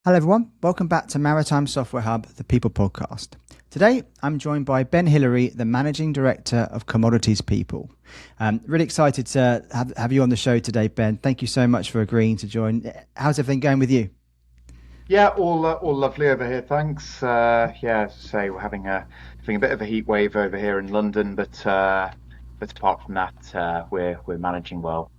Hello, everyone. Welcome back to Maritime SoftwareHub, the People podcast. Today, I'm joined by Ben Hillary, the Managing Director of Commodities People. Really excited to have you on the show today, Ben. Thank you so much for agreeing to join. How's everything going with you? Yeah, all lovely over here. Thanks. Yeah, as I say, we're having a bit of a heat wave over here in London, but apart from that, we're managing well.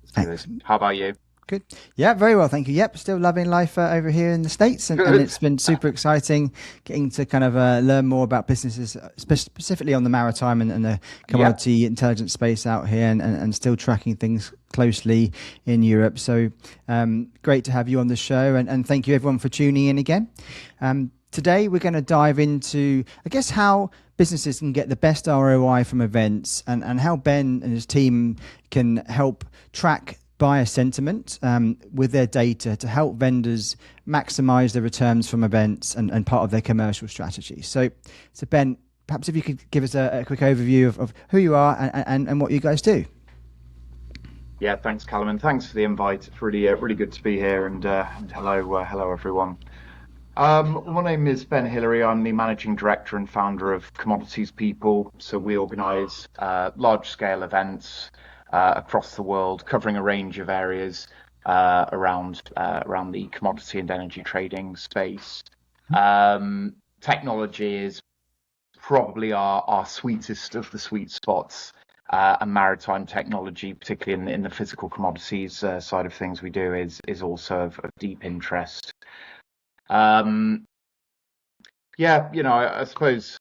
It's good. Excellent. How about you? Good. Yeah, very well. Thank you. Yep. Still loving life over here in the States. And Good. it's been super exciting getting to kind of learn more about businesses, specifically on the maritime and the Yeah. commodity intelligence space out here and still tracking things closely in Europe. So great to have you on the show. And thank you, everyone, for tuning in again. Today, we're going to dive into, I guess, how businesses can get the best ROI from events and how Ben and his team can help track buyer sentiment with their data to help vendors maximize the returns from events and part of their commercial strategy. So Ben, perhaps if you could give us a quick overview of who you are and what you guys do. Yeah, thanks, Callum, and thanks for the invite. It's really good to be here, and hello everyone. My name is Ben Hillary. I'm the managing director and founder of Commodities People. So we organise large-scale events across the world, covering a range of areas around the commodity and energy trading space. Technology is probably our sweetest of the sweet spots. And maritime technology, particularly in the physical commodities side of things, we do is also of deep interest. Um, yeah, I suppose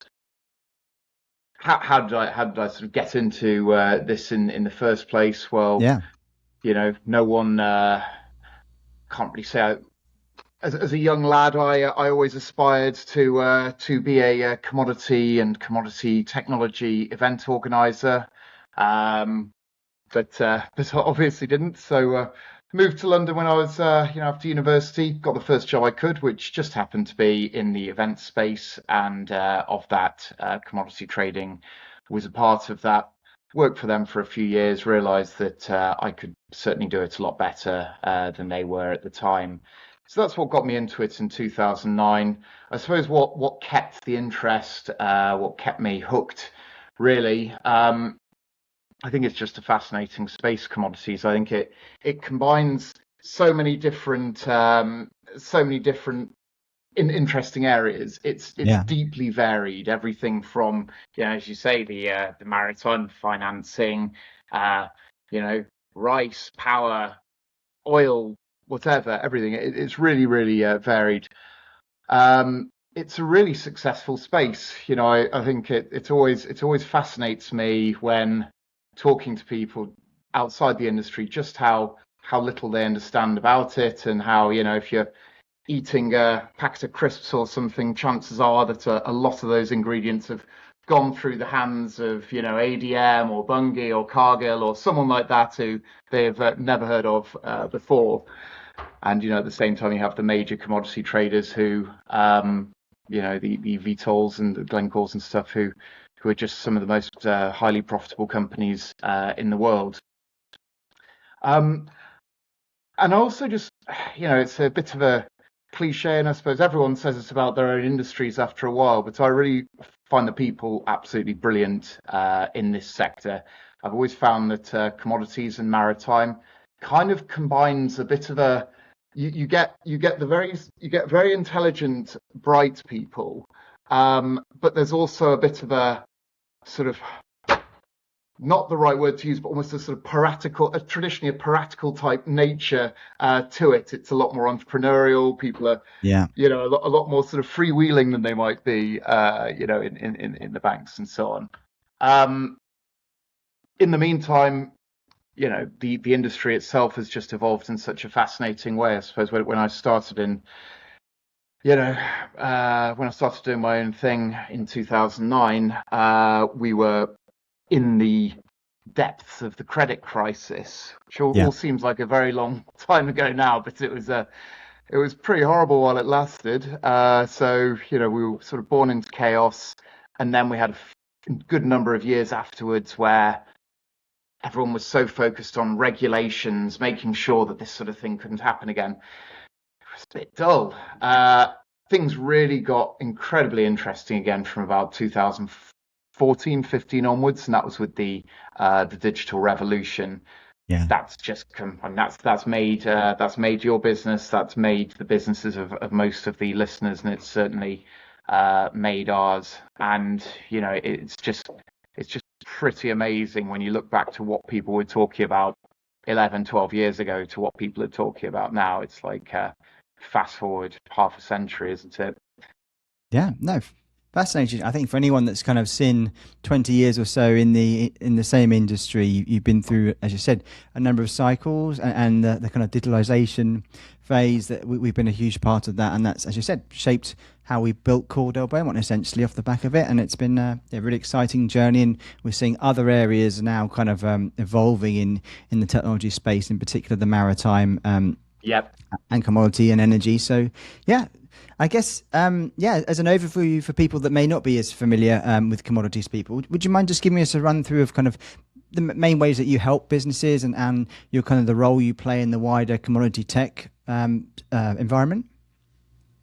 how did I sort of get into this in the first place? Well, Yeah. no one can't really say. As a young lad, I always aspired to be a commodity and commodity technology event organizer, um, but obviously didn't. So moved to London when I was after university. Got the first job I could, which just happened to be in the event space, and of that, commodity trading was a part of that. Worked for them for a few years. Realised that I could certainly do it a lot better than they were at the time. So that's what got me into it in 2009. I suppose what kept the interest, what kept me hooked, really. I think it's just a fascinating space, commodities. I think it combines so many different interesting areas. It's Yeah. deeply varied. Everything from, as you say, the maritime financing, uh, you know, rice, power, oil, whatever, everything. It's really varied. It's a really successful space. I think it always fascinates me when talking to people outside the industry just how little they understand about it, and how, if you're eating a packet of crisps or something, chances are that a lot of those ingredients have gone through the hands of, ADM or Bunge or Cargill or someone like that who they've never heard of before. And at the same time, you have the major commodity traders who, the Vitols and the Glencores and stuff, who are just some of the most highly profitable companies in the world. Um, and also just, it's a bit of a cliche, and I suppose everyone says it's about their own industries after a while, but I really find the people absolutely brilliant in this sector. I've always found that commodities and maritime kind of combines a bit of a you get very intelligent, bright people, but there's also a bit of a sort of, not the right word to use, but almost a sort of traditionally a piratical type nature to it. It's a lot more entrepreneurial. People are, Yeah. a lot more sort of freewheeling than they might be, in the banks and so on. Um, in the meantime, the industry itself has just evolved in such a fascinating way. I suppose when I started when I started doing my own thing in 2009, we were in the depths of the credit crisis, which all Yeah. seems like a very long time ago now, but it was pretty horrible while it lasted. So we were sort of born into chaos, and then we had a good number of years afterwards where everyone was so focused on regulations, making sure that this sort of thing couldn't happen again. It's a bit dull. Things really got incredibly interesting again from about 2014, 15 onwards, and that was with the digital revolution. Yeah. That's just and that's made your business, that's made the businesses of most of the listeners, and it's certainly made ours. And it's just pretty amazing when you look back to what people were talking about 11, 12 years ago to what people are talking about now. It's like fast forward half a century, isn't it? Yeah, no, fascinating. I think for anyone that's kind of seen 20 years or so in the same industry, you've been through, as you said, a number of cycles, and the kind of digitalization phase that we've been a huge part of that, and that's, as you said, shaped how we built Cordell Beaumont essentially off the back of it, and it's been a really exciting journey, and we're seeing other areas now kind of evolving in the technology space, in particular the maritime Yep. and commodity and energy. So, yeah, I guess, yeah, as an overview for people that may not be as familiar with Commodities People, would you mind just giving us a run through of kind of the main ways that you help businesses, and your kind of the role you play in the wider commodity tech environment?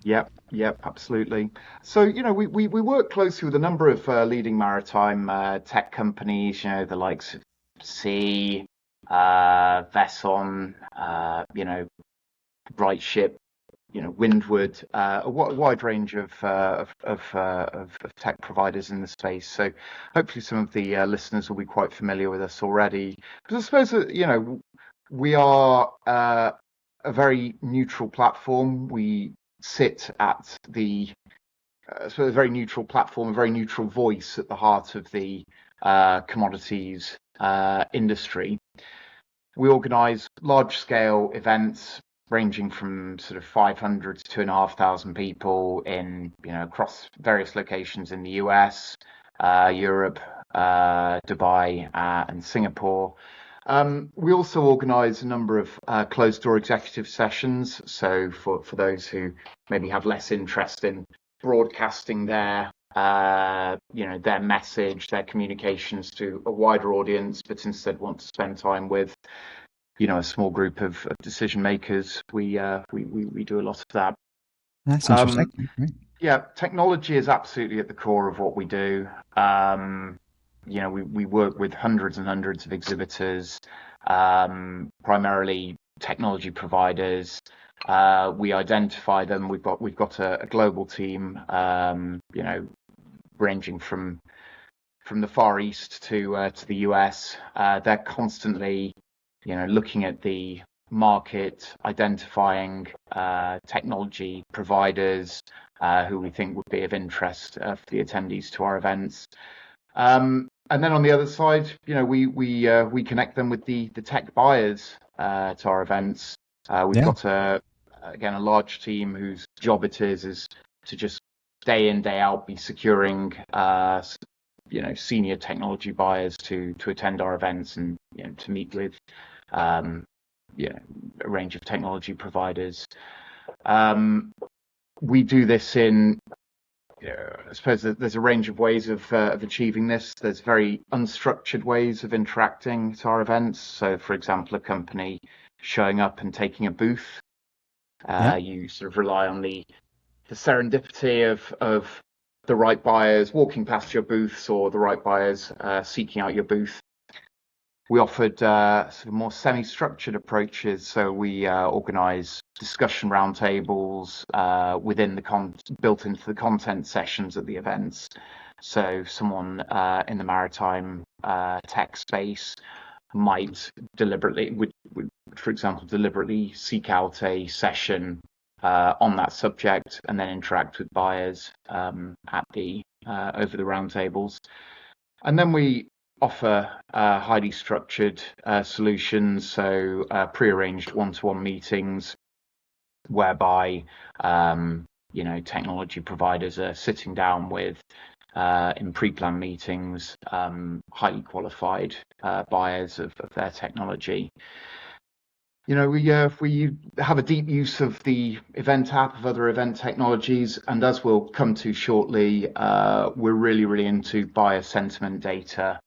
Yep, yep, absolutely. So, we work closely with a number of leading maritime tech companies, the likes of Sea, Vesson, RightShip, Windward, a wide range of tech providers in the space. So hopefully some of the listeners will be quite familiar with us already. Because I suppose that, we are a very neutral platform. We sit at a very neutral platform, a very neutral voice at the heart of the commodities industry. We organise large-scale events ranging from sort of 500 to 2,500 people in, across various locations in the US, Europe, Dubai, and Singapore. We also organise a number of closed-door executive sessions. So for those who maybe have less interest in broadcasting their message, their communications to a wider audience, but instead want to spend time with, a small group of decision makers. We do a lot of that. That's interesting. Um, yeah, technology is absolutely at the core of what we do. We work with hundreds and hundreds of exhibitors, primarily technology providers. We identify them. We've got a global team, ranging from the Far East to the US. They're constantly, looking at the market, identifying technology providers who we think would be of interest for the attendees to our events. And then on the other side, we connect them with the tech buyers to our events. We've Yeah. got a large team whose job it is to just day in, day out be securing senior technology buyers to attend our events, and to meet with a range of technology providers. We do this in, I suppose there's a range of ways of achieving this. There's very unstructured ways of interacting at our events. So, for example, a company showing up and taking a booth, Yeah. you sort of rely on the serendipity of the right buyers walking past your booths, or the right buyers seeking out your booth. We offered sort of more semi-structured approaches. So we organise discussion roundtables within built into the content sessions at the events. So someone in the maritime tech space might would, for example, deliberately seek out a session on that subject, and then interact with buyers at the over the roundtables. And then we offer highly structured solutions, so pre-arranged one-to-one meetings whereby technology providers are sitting down with in pre-planned meetings highly qualified buyers of their technology. We have a deep use of the event app, of other event technologies, and as we'll come to shortly, we're really, really into buyer sentiment data.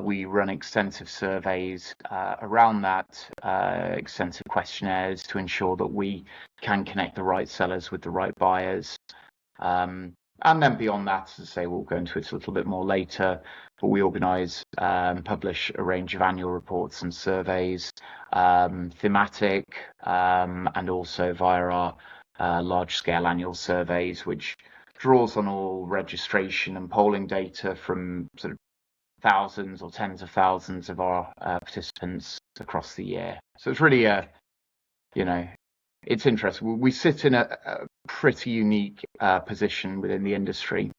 We run extensive surveys around that, extensive questionnaires to ensure that we can connect the right sellers with the right buyers. And then beyond that, as I say, we'll go into it a little bit more later, but we organise and publish a range of annual reports and surveys, thematic, and also via our large-scale annual surveys, which draws on all registration and polling data from sort of thousands or tens of thousands of our participants across the year. So it's really it's interesting. We sit in a pretty unique position within the industry.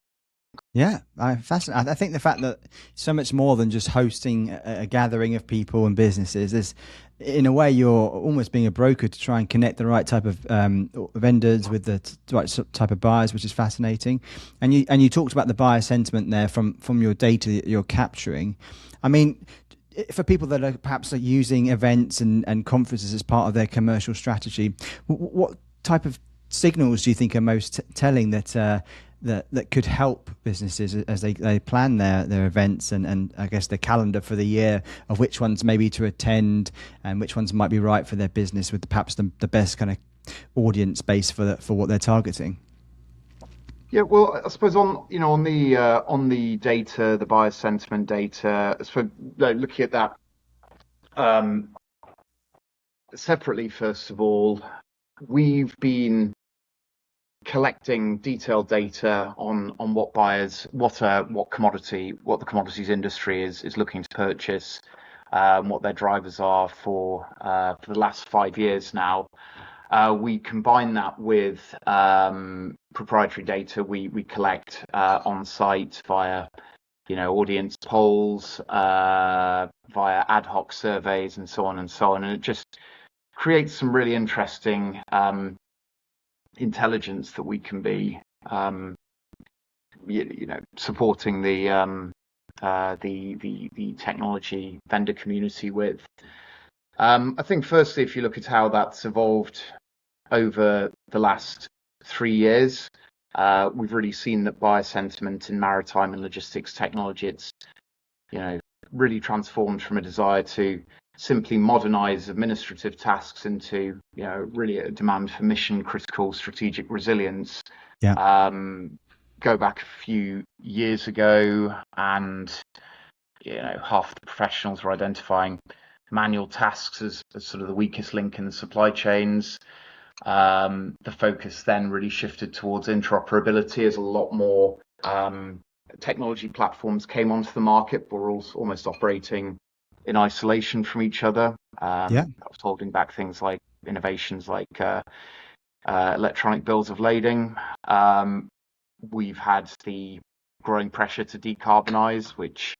Yeah, fascinating. I think the fact that so much more than just hosting a gathering of people and businesses is, in a way, you're almost being a broker to try and connect the right type of vendors with the right type of buyers, which is fascinating. And you talked about the buyer sentiment there from your data that you're capturing. I mean, for people that are perhaps using events and conferences as part of their commercial strategy, what type of signals do you think are most telling that could help businesses as they plan their events and I guess their calendar for the year, of which ones maybe to attend and which ones might be right for their business with perhaps the best kind of audience base for what they're targeting? Yeah, well, I suppose on the data, the buyer sentiment data, so looking at that separately, first of all, we've been collecting detailed data on what buyers, what the commodities industry is looking to purchase, what their drivers are for the last 5 years now. We combine that with proprietary data we collect on site via audience polls, via ad hoc surveys, and so on and so on, and it just creates some really interesting intelligence that we can be supporting the technology vendor community with. I think firstly, if you look at how that's evolved over the last 3 years, we've really seen that buyer sentiment in maritime and logistics technology, it's really transformed from a desire to simply modernize administrative tasks into really a demand for mission critical strategic resilience. Yeah. Go back a few years ago, and half the professionals were identifying manual tasks as sort of the weakest link in the supply chains. The focus then really shifted towards interoperability as a lot more technology platforms came onto the market, but were also almost operating in isolation from each other. That was holding back things like innovations like electronic bills of lading. We've had the growing pressure to decarbonize, which,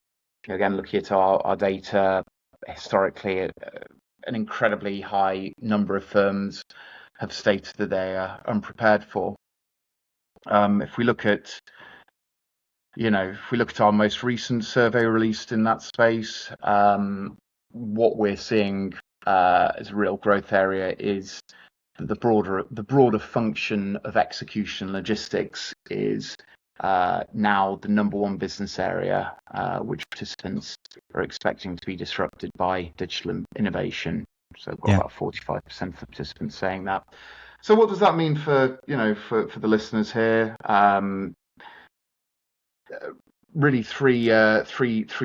again, looking at our data, historically, an incredibly high number of firms have stated that they are unprepared for. If we look at our most recent survey released in that space, what we're seeing as a real growth area is the broader function of execution logistics is now the number one business area which participants are expecting to be disrupted by digital innovation. So we've got about 45% of the participants saying that. So what does that mean for the listeners here? Really three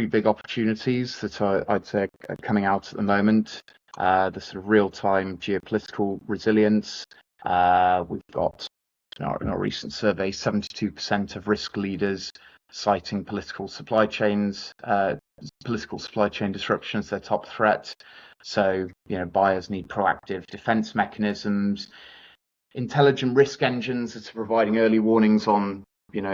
big opportunities that I'd say are coming out at the moment. The sort of real-time geopolitical resilience. We've got in our recent survey, 72% of risk leaders citing political supply chain disruption as their top threat. So buyers need proactive defense mechanisms, intelligent risk engines that are providing early warnings on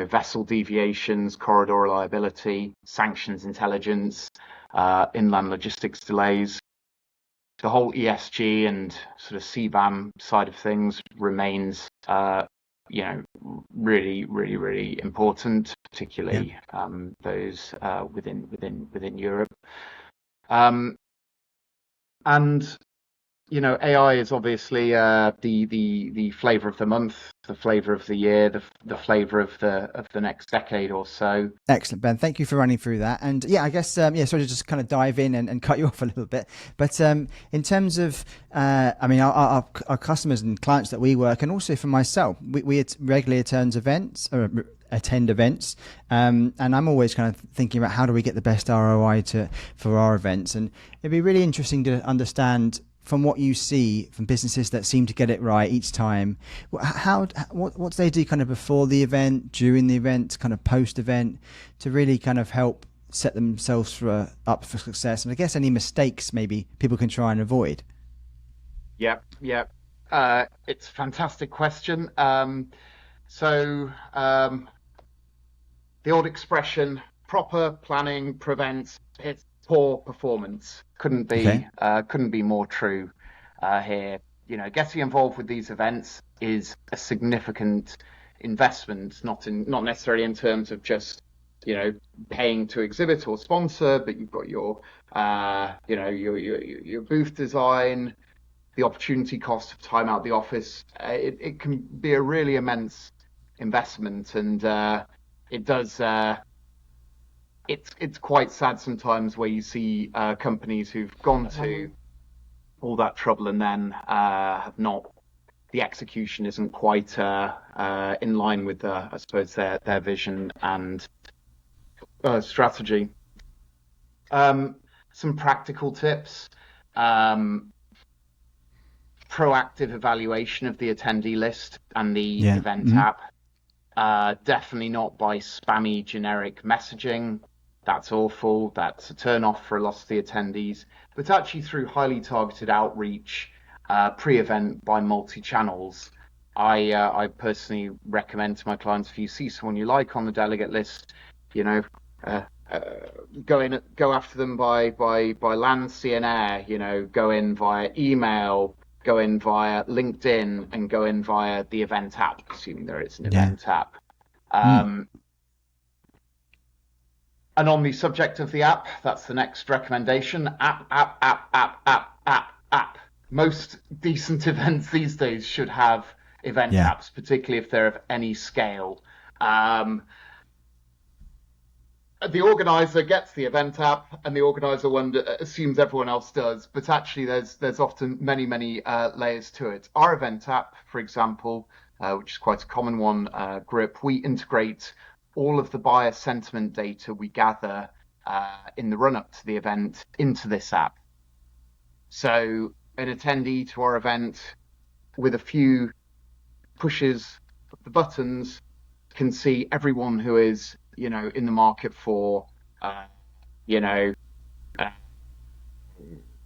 vessel deviations, corridor reliability, sanctions intelligence, inland logistics delays. The whole ESG and sort of CBAM side of things remains, really, really, really important, particularly those within Europe. And AI is obviously the flavor of the month, the flavor of the year, the flavor of the next decade or so. Excellent, Ben. Thank you for running through that. And yeah, I guess, yeah, sorry to just kind of dive in and cut you off a little bit. But in terms of, I mean, our customers and clients that we work, and also for myself, we regularly attend events. And I'm always kind of thinking about how do we get the best ROI for our events. And it'd be really interesting to understand from what you see from businesses that seem to get it right each time, what do they do kind of before the event, during the event, kind of post event, to really kind of help set themselves up for success? And I guess any mistakes maybe people can try and avoid. Yep, yep. It's a fantastic question. So the old expression, proper planning prevents poor performance. Okay. Couldn't be more true here. Getting involved with these events is a significant investment, not necessarily in terms of just paying to exhibit or sponsor, but you've got your booth design, the opportunity cost of time out the office. It can be a really immense investment, and it does. It's quite sad sometimes where you see companies who've gone to all that trouble and then have not. The execution isn't quite in line with, I suppose, their vision and strategy. Some practical tips. Um, Proactive evaluation of the attendee list and the Yeah. event app. Definitely not by spammy generic messaging. That's awful. That's a turn off for a lot of the attendees. But actually through highly targeted outreach, pre-event by multi-channels. I personally recommend to my clients, if you see someone you like on the delegate list, you know, uh, uh, go after them by land, sea, and air. Go in via email, go in via LinkedIn, and go in via the event app, assuming there is an Yeah. event app. Mm. Um, and on the subject of the app, that's the next recommendation. App. Most decent events these days should have event Yeah. apps, particularly if they're of any scale. Um, the organizer gets the event app, and the organizer assumes everyone else does, but actually there's often many layers to it. Our event app, for example, which is quite a common one, Grip, we integrate all of the buyer sentiment data we gather in the run up to the event into this app. So an attendee to our event, with a few pushes of the buttons, can see everyone who is in the market for uh, you know uh,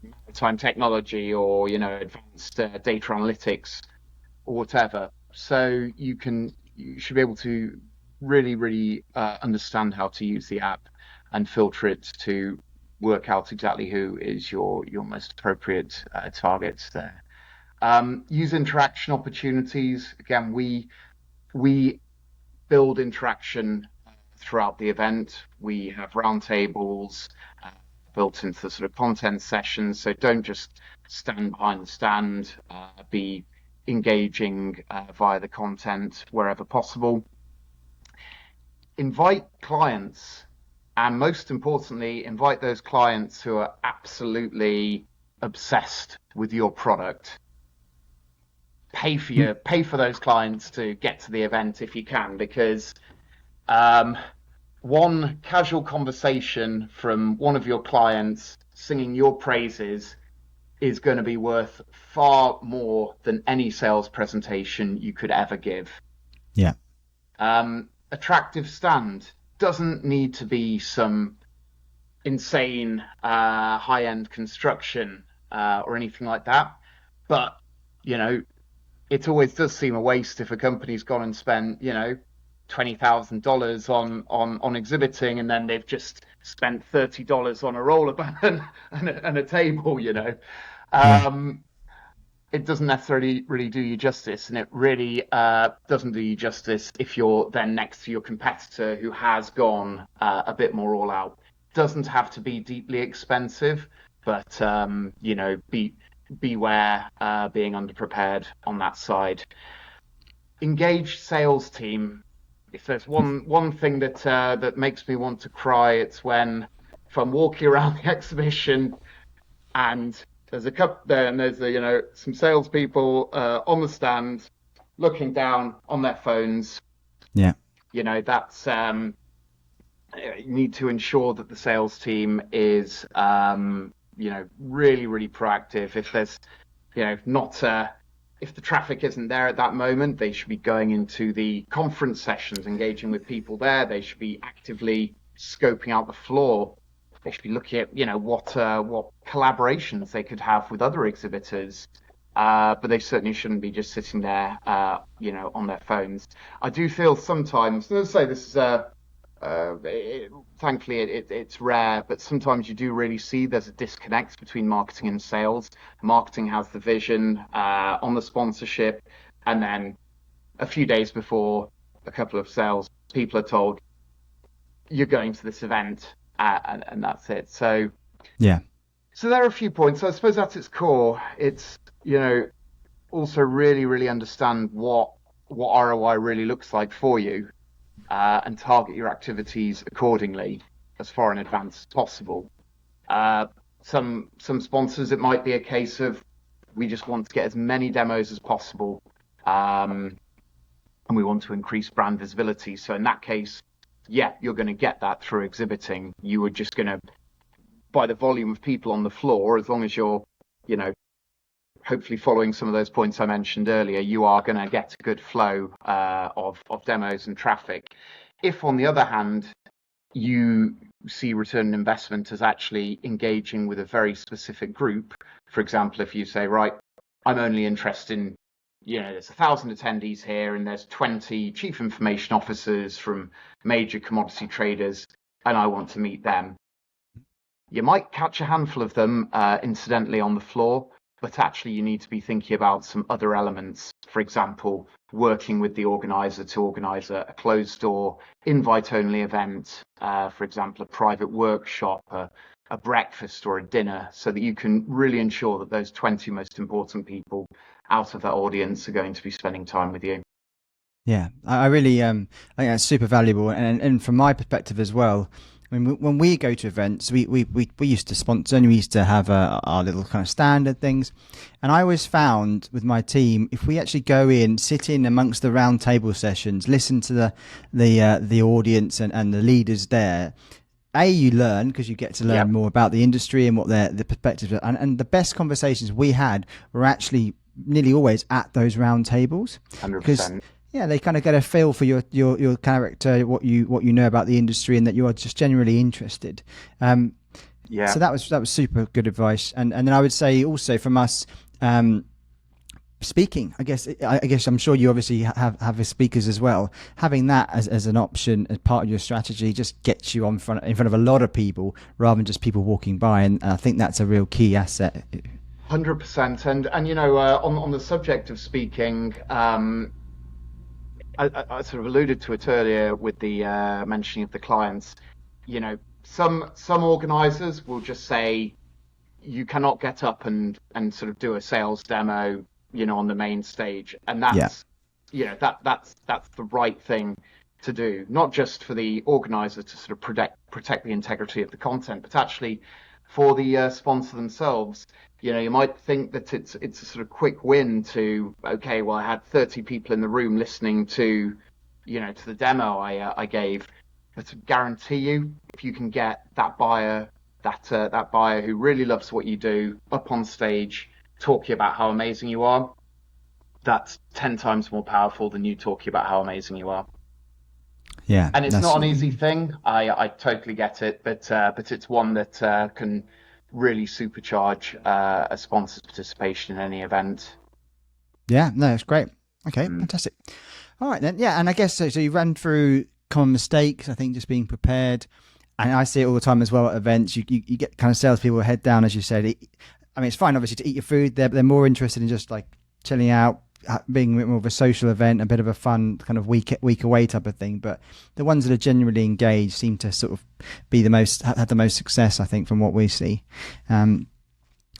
maritime technology, or advanced data analytics or whatever. So you should be able to really understand how to use the app and filter it to work out exactly who is your most appropriate targets there. Use interaction opportunities. Again, we build interaction throughout the event. We have roundtables built into the sort of content sessions. So don't just stand behind the stand, be engaging via the content wherever possible. Invite clients, and most importantly, invite those clients who are absolutely obsessed with your product. Mm. Pay for those clients to get to the event if you can, because um, one casual conversation from one of your clients singing your praises is going to be worth far more than any sales presentation you could ever give. Yeah. Attractive stand doesn't need to be some insane high-end construction or anything like that, but you know it always does seem a waste if a company's gone and spent $20,000 on exhibiting, and then they've just spent $30 on a roller band and a table. Yeah. Um, it doesn't necessarily really do you justice, and it really doesn't do you justice if you're then next to your competitor who has gone a bit more all out. Doesn't have to be deeply expensive, but beware being underprepared on that side. Engaged sales team. If there's one thing that makes me want to cry, it's when if I'm walking around the exhibition and there's a couple there and there's some salespeople on the stand looking down on their phones. Yeah. That's you need to ensure that the sales team is really, really proactive. If there's not if the traffic isn't there at that moment, they should be going into the conference sessions, engaging with people there. They should be actively scoping out the floor. They should be looking at what collaborations they could have with other exhibitors. But they certainly shouldn't be just sitting there on their phones. I do feel sometimes, let's say this is thankfully it's rare, but sometimes you do really see there's a disconnect between marketing and sales. Marketing has the vision on the sponsorship, and then a few days before, a couple of sales people are told you're going to this event, and that's it. So Yeah. so there are a few points. So I suppose at its core, it's also really, really understand what ROI really looks like for you, and target your activities accordingly as far in advance as possible. Some sponsors, it might be a case of we just want to get as many demos as possible, and we want to increase brand visibility. So in that case, yeah, you're going to get that through exhibiting. You are just going to, by the volume of people on the floor, as long as you're, hopefully following some of those points I mentioned earlier, you are going to get a good flow of demos and traffic. If, on the other hand, you see return on investment as actually engaging with a very specific group, for example, if you say, right, I'm only interested in, there's 1,000 attendees here and there's 20 chief information officers from major commodity traders, and I want to meet them. You might catch a handful of them, incidentally, on the floor, but actually you need to be thinking about some other elements. For example, working with the organizer to organize a closed door, invite only event, for example, a private workshop, a breakfast or a dinner, so that you can really ensure that those 20 most important people out of that audience are going to be spending time with you. Yeah, I really I think that's super valuable, and from my perspective as well. I mean, when we go to events, we used to sponsor and we used to have our little kind of standard things. And I always found with my team, if we actually go in, sit in amongst the round table sessions, listen to the audience and the leaders there, you learn because you get to learn more about the industry and what the perspectives are. And the best conversations we had were actually nearly always at those round tables. 100%. Yeah, they kind of get a feel for your character, what you know about the industry, and that you are just generally interested. So that was super good advice. And then I would say also from us, speaking. I guess I'm sure you obviously have speakers as well. Having that as an option as part of your strategy just gets you in front of a lot of people rather than just people walking by, and I think that's a real key asset. 100%. And on the subject of speaking. I sort of alluded to it earlier with the mentioning of the clients. Some organisers will just say you cannot get up and sort of do a sales demo, on the main stage, and that's that's the right thing to do, not just for the organizer to sort of protect the integrity of the content, but actually for the sponsor themselves. You might think that it's a sort of quick win to, okay, well, I had 30 people in the room listening to the demo I gave, but to guarantee you, if you can get that buyer who really loves what you do up on stage talking about how amazing you are, that's 10 times more powerful than you talking about how amazing you are. Yeah, and it's not an easy thing. I totally get it, but it's one that can really supercharge a sponsor's participation in any event. Yeah, no, it's great. Okay, fantastic. All right then, yeah, and I guess so you ran through common mistakes. I think just being prepared, and I see it all the time as well at events. You get kind of salespeople head down, as you said. I mean, it's fine obviously to eat your food. They're more interested in just like chilling out, being a bit more of a social event, a bit of a fun kind of week away type of thing. But the ones that are genuinely engaged seem to sort of be had the most success, I think, from what we see.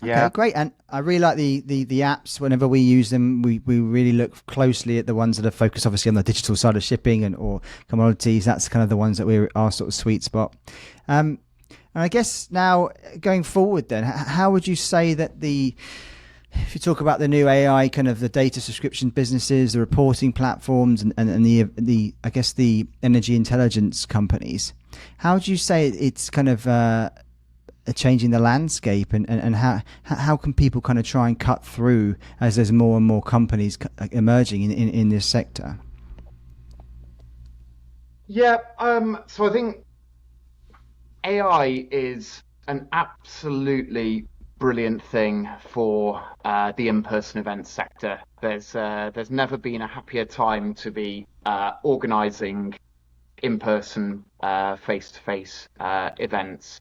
Okay, Yeah. great. And I really like the apps. Whenever we use them, we really look closely at the ones that are focused, obviously, on the digital side of shipping and or commodities. That's kind of the ones that we're our sort of sweet spot. And I guess now going forward, then, how would you say that if you talk about the new AI, kind of the data subscription businesses, the reporting platforms, and the I guess the energy intelligence companies, how would you say it's kind of changing the landscape, and how can people kind of try and cut through as there's more and more companies emerging in this sector? Yeah. So I think AI is an absolutely brilliant thing for the in-person event sector. There's never been a happier time to be organising in-person face-to-face events.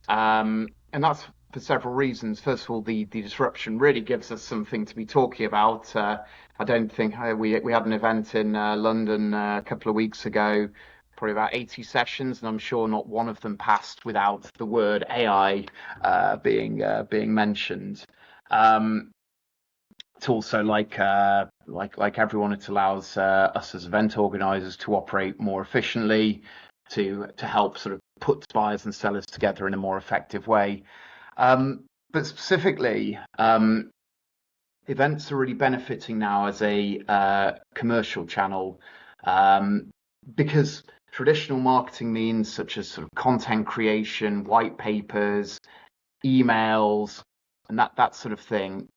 And that's for several reasons. First of all, the disruption really gives us something to be talking about. I don't think we had an event in London a couple of weeks ago, probably about 80 sessions, and I'm sure not one of them passed without the word AI being mentioned. Um, it's also like everyone, it allows us as event organisers to operate more efficiently, to help sort of put buyers and sellers together in a more effective way. But specifically, events are really benefiting now as a commercial channel, um, because traditional marketing means such as sort of content creation, white papers, emails, and that sort of thing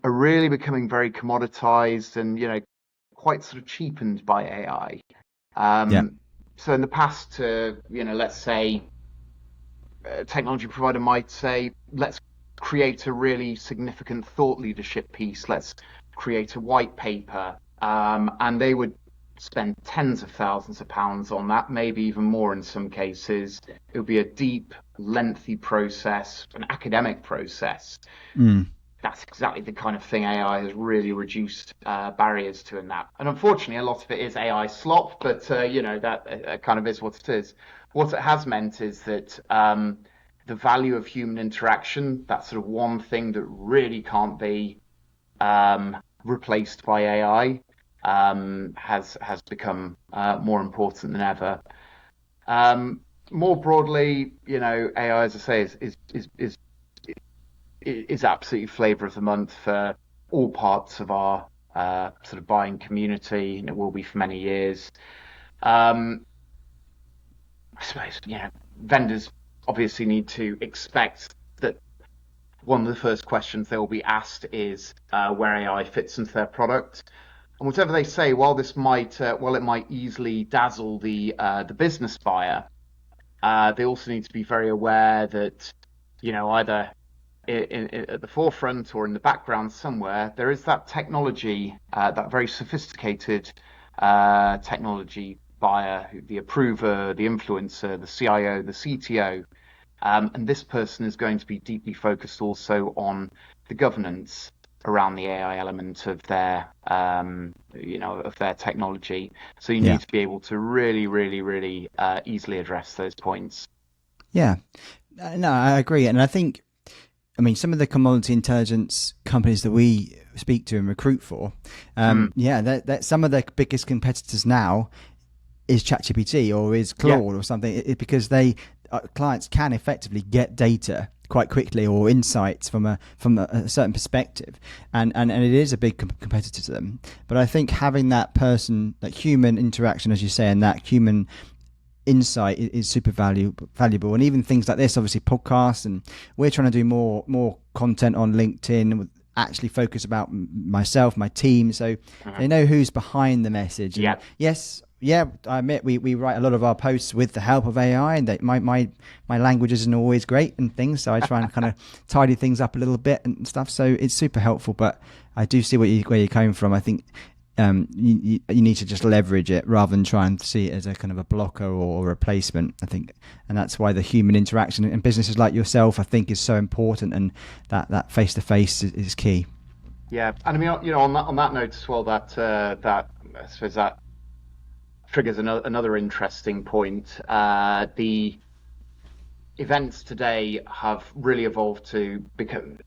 are really becoming very commoditized and quite sort of cheapened by AI. Yeah, So in the past, let's say a technology provider might say, let's create a really significant thought leadership piece. Let's create a white paper. And they would spend tens of thousands of pounds on that, maybe even more in some cases. It would be a deep, lengthy process, an academic process. mm. That's exactly the kind of thing AI has really reduced barriers to in that. And unfortunately, a lot of it is AI slop, but that kind of is what it is. What it has meant is that the value of human interaction, that sort of one thing that really can't be replaced by AI, has become more important than ever. Um, More broadly, AI, as I say, is absolutely flavour of the month for all parts of our sort of buying community, and it will be for many years. Um, I suppose, vendors obviously need to expect that one of the first questions they will be asked is where AI fits into their product. And whatever they say, while it might easily dazzle the business buyer, they also need to be very aware that, either at the forefront or in the background somewhere, there is that technology, that very sophisticated technology buyer, the approver, the influencer, the CIO, the CTO. And this person is going to be deeply focused also on the governance around the AI element of their technology. So you Yeah, need to be able to really, really, really easily address those points. yeah. No, I agree, and I think, I mean, some of the commodity intelligence companies that we speak to and recruit for, Mm, yeah, that some of the biggest competitors now is ChatGPT or is yeah. Claude or something, because they clients can effectively get data quite quickly or insights from a certain perspective, and it is a big competitor to them. But I think having that person, that human interaction, as you say, and that human insight is super valuable. And even things like this, obviously podcasts, and we're trying to do more content on LinkedIn with actually focus about myself, my team, so they Mhm. know who's behind the message. And Yeah. yes, yeah, I admit we write a lot of our posts with the help of AI, and my language isn't always great and things, so I try and kind of tidy things up a little bit and stuff, so it's super helpful. But I do see where you're coming from. I think you need to just leverage it rather than try and see it as a kind of a blocker or a replacement, I think. And that's why the human interaction in businesses like yourself, I think, is so important, and that face to face is key. Yeah, and I mean, on that note as well, that I suppose that triggers another interesting point. The events today have really evolved to become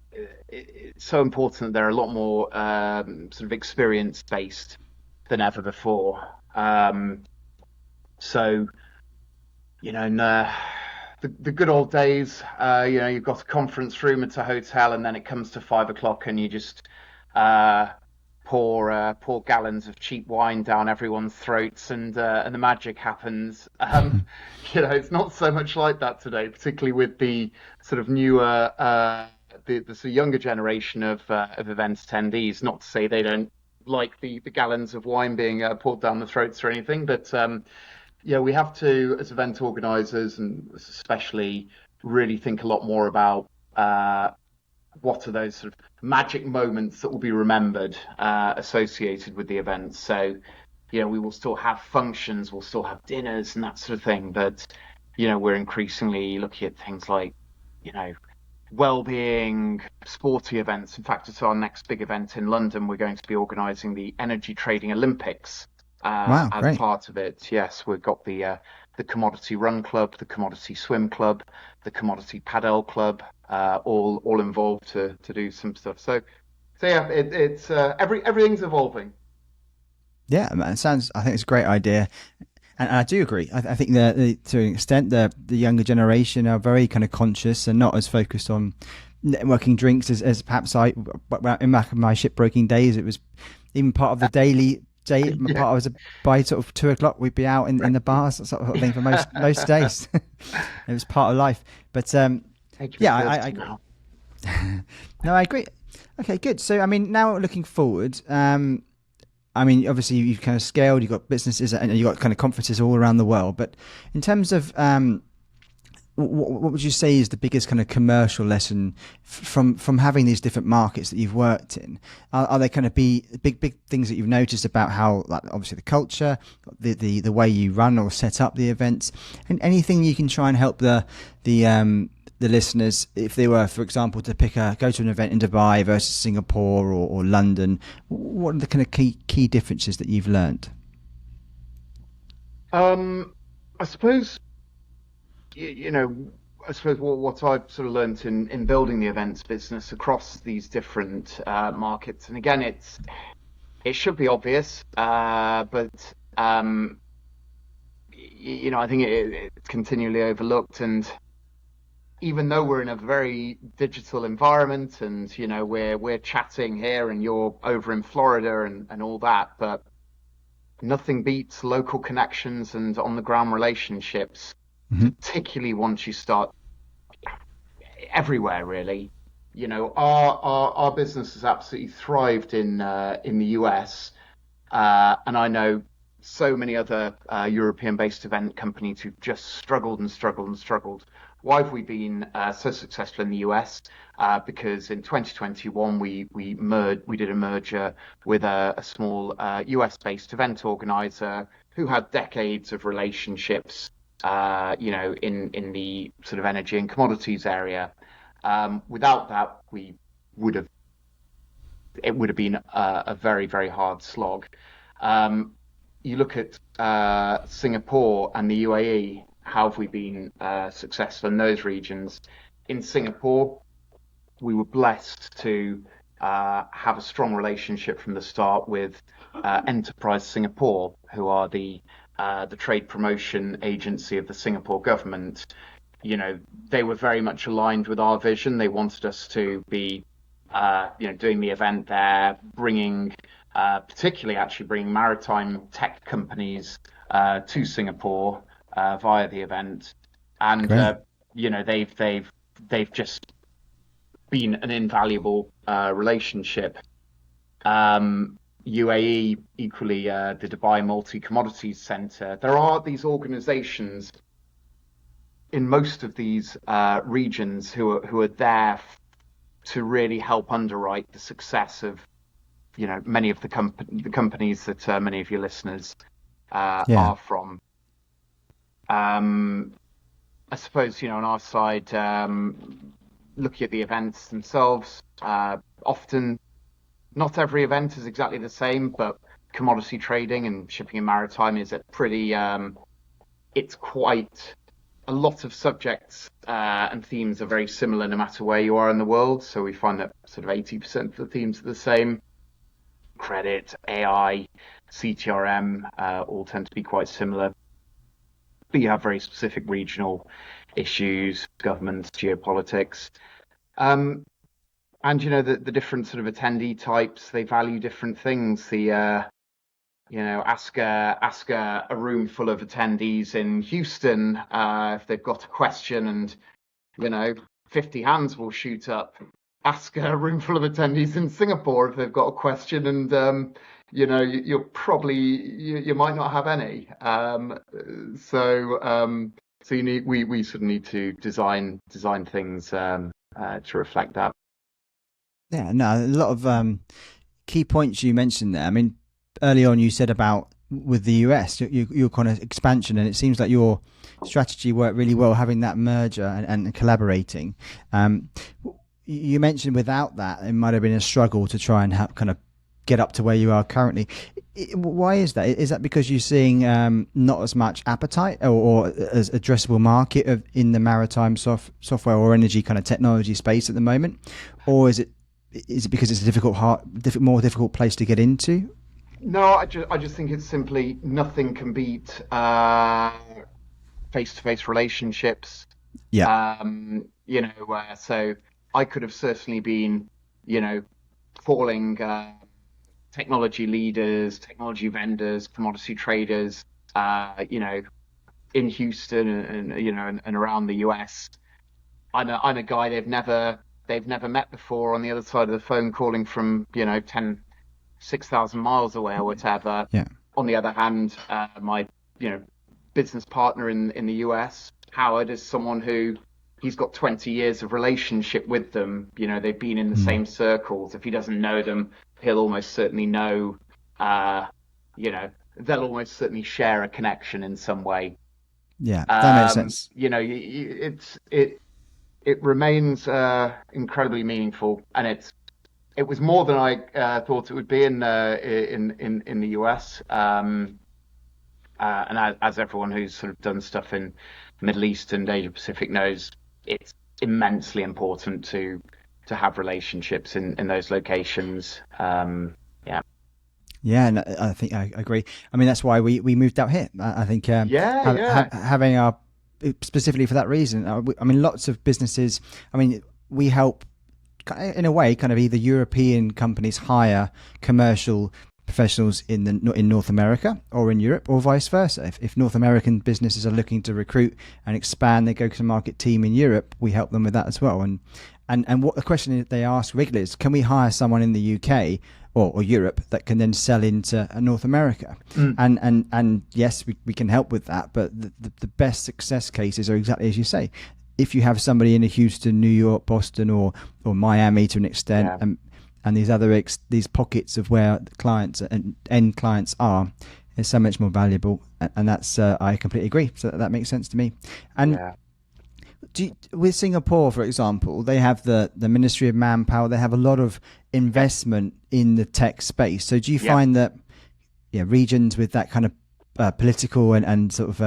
it's so important that they're a lot more sort of experience based than ever before. So in the good old days, you've got a conference room at a hotel, and then it comes to 5 o'clock, and you just uh, pour gallons of cheap wine down everyone's throats, and the magic happens. It's not so much like that today, particularly with the sort of newer, the sort of younger generation of event attendees. Not to say they don't like the gallons of wine being poured down the throats or anything, but we have to, as event organisers, and especially, really think a lot more about what are those sort of magic moments that will be remembered associated with the event. So, we will still have functions, we'll still have dinners and that sort of thing, but we're increasingly looking at things like, well-being, sporty events. In fact, it's our next big event in London. We're going to be organising the Energy Trading Olympics Wow, as great. part of it. Yes, we've got the Commodity Run Club, the Commodity Swim Club, the Commodity Padel Club, all involved to do some stuff. So yeah, it's everything's evolving. Yeah, man, I think it's a great idea. And I do agree. I think to an extent, the younger generation are very kind of conscious and not as focused on networking drinks as perhaps in my shipbroking days, it was even part of the daily day. Yeah, Part of it was by sort of 2 o'clock, we'd be out in the bars, that sort of thing for most days. It was part of life. But age of yeah, I 30 agree. now. No, I agree. Okay, good. So, I mean, now looking forward, I mean, obviously you've kind of scaled, you've got businesses and you've got kind of conferences all around the world. But in terms of what would you say is the biggest kind of commercial lesson from having these different markets that you've worked in? Are there kind of be big things that you've noticed about how, like, obviously the culture, the way you run or set up the events, and anything you can try and help the listeners, if they were, for example, to go to an event in Dubai versus Singapore or London, what are the kind of key differences that you've learned? I suppose you know, I suppose what I've sort of learnt in building the events business across these different markets, and again, it should be obvious, but I think it's continually overlooked. And even though we're in a very digital environment, and we're chatting here, and you're over in Florida and all that, but nothing beats local connections and on the ground relationships, Hmm. particularly once you start everywhere, really. Our business has absolutely thrived in the US, and I know so many other European-based event companies who've just struggled and struggled and struggled. Why have we been so successful in the US? Because in 2021 we did a merger with a small US-based event organizer who had decades of relationships, in the sort of energy and commodities area. Without that, would have it would have been a very, very hard slog. Um, you look at Singapore and the UAE. How have we been successful in those regions? In Singapore, we were blessed to have a strong relationship from the start with Enterprise Singapore, who are the trade promotion agency of the Singapore government. They were very much aligned with our vision. They wanted us to be, doing the event there, particularly actually bringing maritime tech companies to Singapore via the event. And Great. they've just been an invaluable relationship. UAE, equally, the Dubai Multi Commodities Center. There are these organizations in most of these regions who are there to really help underwrite the success of many of the companies that many of your listeners Yeah. are from. Um, I suppose on our side, looking at the events themselves, often not every event is exactly the same, but commodity trading and shipping and maritime is a pretty it's quite a lot of subjects and themes are very similar no matter where you are in the world. So we find that sort of 80% of the themes are the same. Credit, AI, CTRM all tend to be quite similar. But you have very specific regional issues, governments, geopolitics. Um, and the different sort of attendee types, they value different things. Ask a room full of attendees in Houston if they've got a question, and 50 hands will shoot up. Ask a room full of attendees in Singapore if they've got a question, and you're probably you might not have any. So we sort of need to design things to reflect that. Yeah, no, a lot of key points you mentioned there. I mean, early on you said about with the US, your kind of expansion, and it seems like your strategy worked really well, having that merger and collaborating. You mentioned without that, it might have been a struggle to try and kind of get up to where you are currently. Why is that? Is that because you're seeing not as much appetite or as addressable market in the maritime software or energy kind of technology space at the moment, or is it because it's a more difficult place to get into? No, I just think it's simply nothing can beat face-to-face relationships. Yeah. So I could have certainly been, calling technology leaders, technology vendors, commodity traders, in Houston and around the US. I'm a guy they've never met before on the other side of the phone, calling from 6,000 miles away or whatever. Yeah. On the other hand, my business partner in the US, Howard, is someone who he's got 20 years of relationship with them. They've been in the same circles. If he doesn't know them, he'll almost certainly know. They'll almost certainly share a connection in some way. Yeah, that makes sense. It remains incredibly meaningful, and it was more than I thought it would be in the US. And as everyone who's sort of done stuff in Middle East and Asia Pacific knows, it's immensely important to have relationships in those locations. Yeah, and I think I agree. I mean, that's why we moved out here. I think having our specifically for that reason. I mean, lots of businesses. I mean, we help in a way, kind of either European companies hire commercial professionals in North America or in Europe, or vice versa. If North American businesses are looking to recruit and expand their go-to-market team in Europe, we help them with that as well. And what the question they ask regularly is, can we hire someone in the UK or Europe that can then sell into North America? And yes, we can help with that, but the best success cases are exactly as you say. If you have somebody in Houston, New York, Boston, or Miami to an extent, and these pockets of where the clients and end clients are, is so much more valuable, and that's I completely agree. So that makes sense to me. And with Singapore, for example, they have the Ministry of Manpower. They have a lot of investment in the tech space. So do you find that regions with that kind of political and sort of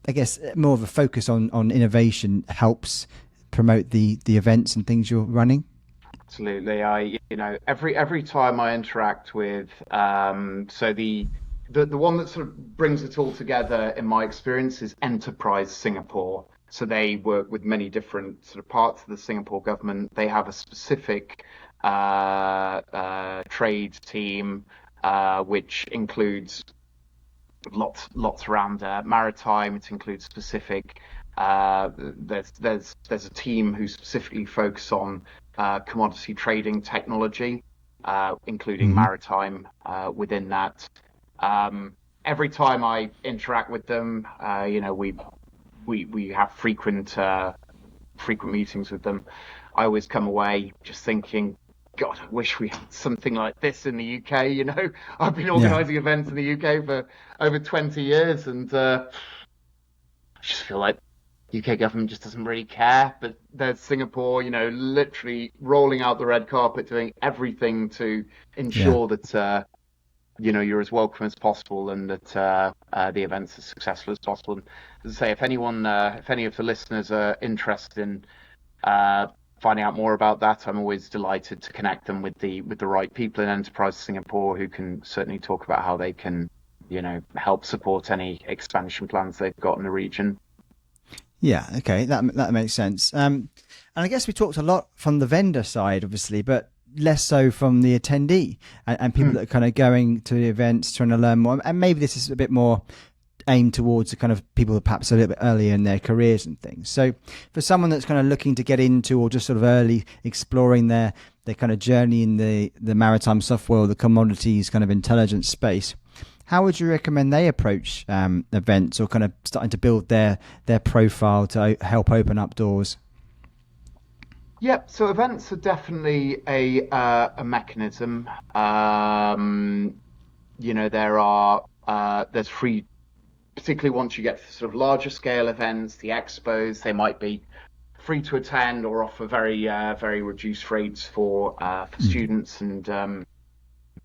I guess more of a focus on innovation helps promote the events and things you're running? Absolutely. Every time I interact with so the one that sort of brings it all together in my experience is Enterprise Singapore. So they work with many different sort of parts of the Singapore government. They have a specific trade team which includes lots around maritime. It includes specific. There's a team who specifically focus on commodity trading technology, including maritime within that. Every time I interact with them, we have frequent meetings with them. I always come away just thinking, God, I wish we had something like this in the UK. I've been organising events in the UK for over 20 years, and I just feel like UK government just doesn't really care. But there's Singapore, literally rolling out the red carpet, doing everything to ensure that you're as welcome as possible, and that the event's as successful as possible. And as I say, if any of the listeners are interested in uh, finding out more about that, I'm always delighted to connect them with the right people in Enterprise Singapore who can certainly talk about how they can, help support any expansion plans they've got in the region. Yeah, okay, that makes sense. And I guess we talked a lot from the vendor side, obviously, but less so from the attendee and people Mm. that are kind of going to the events, trying to learn more. And maybe this is a bit more aimed towards the kind of people that perhaps a little bit earlier in their careers and things. So for someone that's kind of looking to get into, or just sort of early exploring their kind of journey in the maritime software or the commodities kind of intelligence space, how would you recommend they approach events, or kind of starting to build their profile to help open up doors? Yep. So events are definitely a mechanism. There's free, particularly once you get to sort of larger scale events, the expos, they might be free to attend or offer very reduced rates for Mm. students and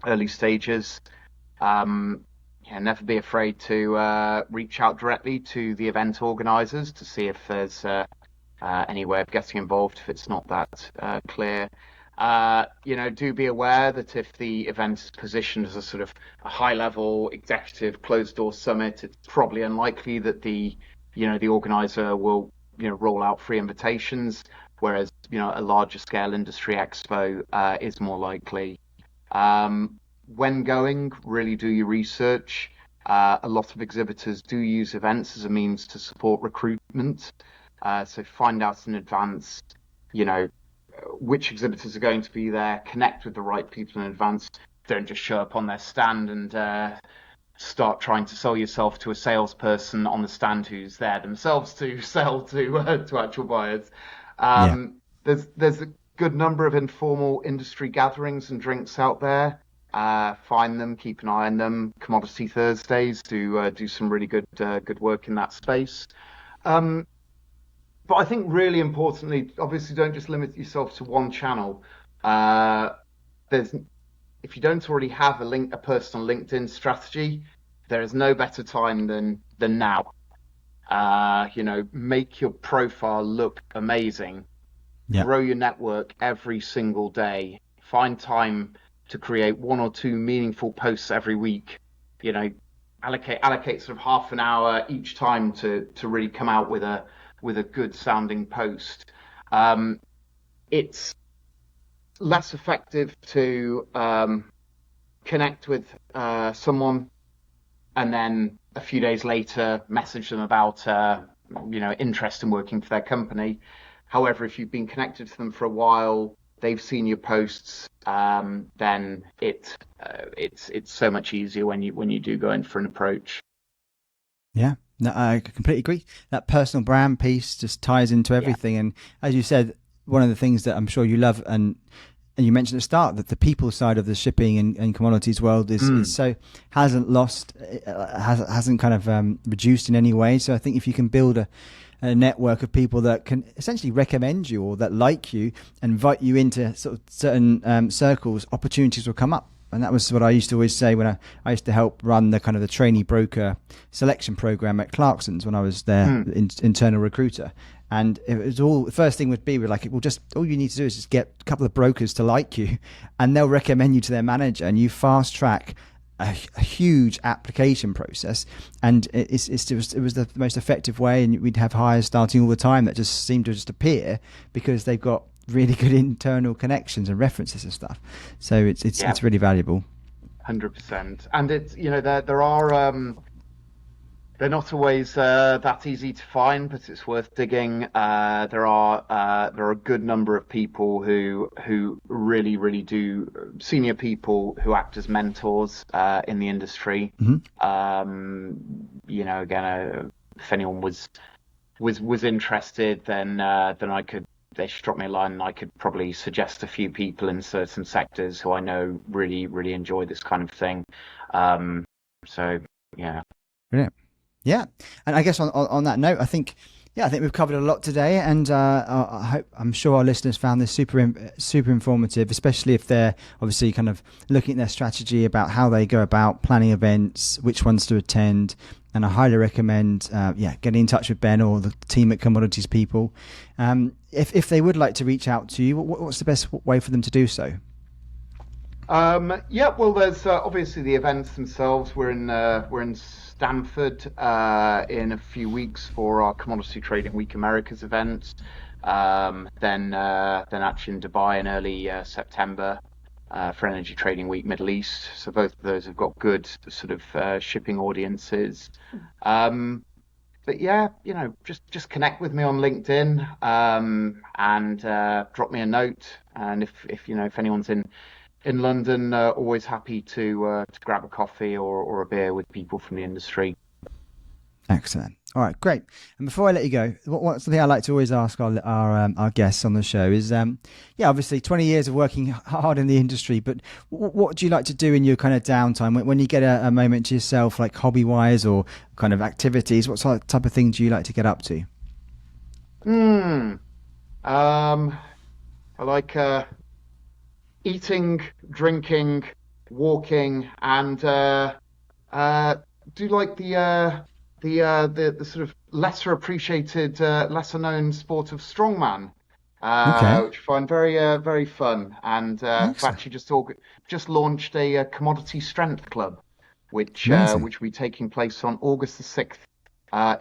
early stagers. Um, Never be afraid to reach out directly to the event organisers to see if there's any way of getting involved if it's not that clear. Do be aware that if the event is positioned as a sort of a high level executive closed door summit, it's probably unlikely that the organizer will, roll out free invitations, whereas, a larger scale industry expo is more likely. When going, really do your research. A lot of exhibitors do use events as a means to support recruitment. So find out in advance, you know, which exhibitors are going to be there, connect with the right people in advance. Don't just show up on their stand and start trying to sell yourself to a salesperson on the stand who's there themselves to sell to actual buyers. Yeah. There's a good number of informal industry gatherings and drinks out there. Find them, keep an eye on them. Commodity Thursdays do some really good work in that space. Um, but I think really importantly, obviously, don't just limit yourself to one channel. Uh, there's If you don't already have a personal LinkedIn strategy, there is no better time than now. Make your profile look amazing. Yeah. Grow your network every single day. Find time to create one or two meaningful posts every week. You know, allocate sort of half an hour each time to really come out with a good sounding post. Um, it's less effective to connect with someone and then a few days later message them about interest in working for their company. However, if you've been connected to them for a while, they've seen your posts, then it's so much easier when you do go in for an approach. Yeah, no, I completely agree. That personal brand piece just ties into Yeah. everything. And as you said, one of the things that I'm sure you love, and you mentioned at the start, that the people side of the shipping and commodities world is Mm. so hasn't lost, hasn't kind of reduced in any way. So I think if you can build a network of people that can essentially recommend you or that like you, invite you into sort of certain circles, opportunities will come up. And that was what I used to always say when I used to help run the kind of the trainee broker selection program at Clarkson's when I was their Mm. internal recruiter. And it was all, the first thing would be, we're like, well, just all you need to do is just get a couple of brokers to like you, and they'll recommend you to their manager, and you fast track a huge application process. And it was the most effective way. And we'd have hires starting all the time that just seemed to just appear because they've got really good internal connections and references and stuff. So Yeah, it's really valuable. 100%. And it's there are they're not always that easy to find, but it's worth digging. There are a good number of people who really do, senior people who act as mentors in the industry. Hmm. Again, if anyone was interested, then I could they should drop me a line, and I could probably suggest a few people in certain sectors who I know really enjoy this kind of thing. Um, so yeah. Brilliant. Yeah, and I guess on that note, I think Yeah, I think we've covered a lot today, and I'm sure our listeners found this super informative, especially if they're obviously kind of looking at their strategy about how they go about planning events, which ones to attend. And I highly recommend, getting in touch with Ben or the team at Commodities People. If they would like to reach out to you, what's the best way for them to do so? Well, there's obviously the events themselves. We're in Stamford in a few weeks for our Commodity Trading Week Americas event. Then actually in Dubai in early September for Energy Trading Week Middle East. So both of those have got good sort of shipping audiences. But yeah, just connect with me on LinkedIn and drop me a note. And if anyone's in London, always happy to grab a coffee or a beer with people from the industry. Excellent. All right, great. And before I let you go, what's something I like to always ask our guests on the show is, obviously 20 years of working hard in the industry, but what do you like to do in your kind of downtime when you get a moment to yourself, like hobby wise or kind of activities? What type of things do you like to get up to? I like eating, drinking, walking, and do like the sort of lesser appreciated, lesser known sport of strongman, Okay, which I find very fun. And I've excellent, actually just launched a commodity strength club, which amazing. will be taking place on August the 6th.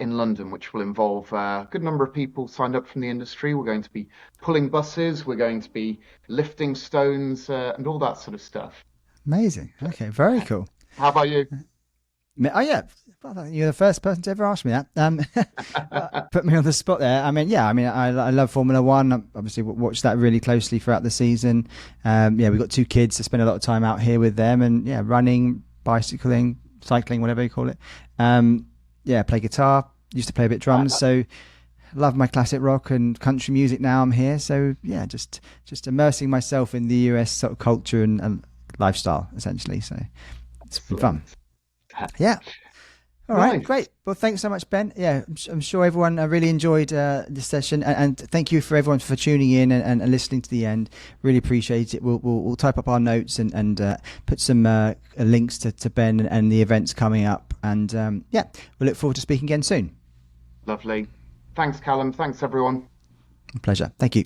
In London, which will involve a good number of people signed up from the industry. We're going to be pulling buses, we're going to be lifting stones, and all that sort of stuff. Amazing. Okay, very cool. How about you? Oh yeah, well, you're the first person to ever ask me that. Put me on the spot there. I love Formula One. I obviously watched that really closely throughout the season. We've got two kids. I spend a lot of time out here with them, and running, bicycling, cycling, whatever you call it. Play guitar. Used to play a bit drums, so love my classic rock and country music. Now I'm here, so just immersing myself in the US sort of culture and lifestyle essentially. So it's been fun. Yeah. All right, Nice. great. Well, thanks so much, Ben. Yeah, I'm sure everyone really enjoyed this session, and thank you for everyone for tuning in and listening to the end. Really appreciate it. We'll type up our notes and put some links to Ben and the events coming up, and we'll look forward to speaking again soon. Lovely. Thanks, Callum. Thanks, everyone. Pleasure. Thank you.